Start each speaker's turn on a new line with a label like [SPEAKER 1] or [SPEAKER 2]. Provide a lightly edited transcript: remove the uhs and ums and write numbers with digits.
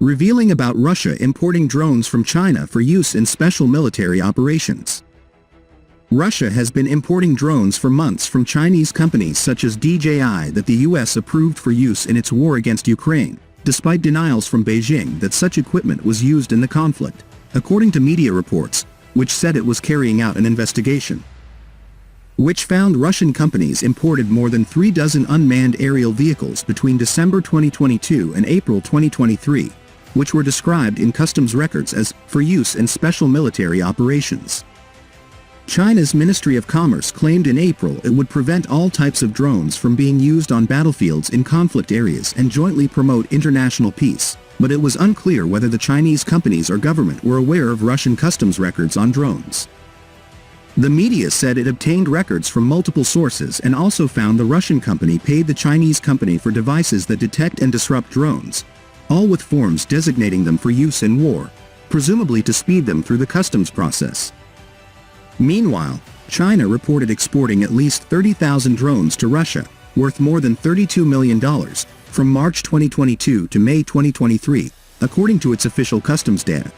[SPEAKER 1] revealing about Russia importing drones from China for use in special military operations. Russia has been importing drones for months from Chinese companies such as DJI that the US approved for use in its war against Ukraine, despite denials from Beijing that such equipment was used in the conflict, according to media reports, which said it was carrying out an investigation, which found Russian companies imported more than 3 dozen unmanned aerial vehicles between December 2022 and April 2023, which were described in customs records as for use in special military operations. China's Ministry of Commerce claimed in April it would prevent all types of drones from being used on battlefields in conflict areas and jointly promote international peace, but it was unclear whether the Chinese companies or government were aware of Russian customs records on drones. The media said it obtained records from multiple sources and also found the Russian company paid the Chinese company for devices that detect and disrupt drones, all with forms designating them for use in war, presumably to speed them through the customs process. Meanwhile, China reported exporting at least 30,000 drones to Russia, worth more than $32 million, from March 2022 to May 2023, according to its official customs data.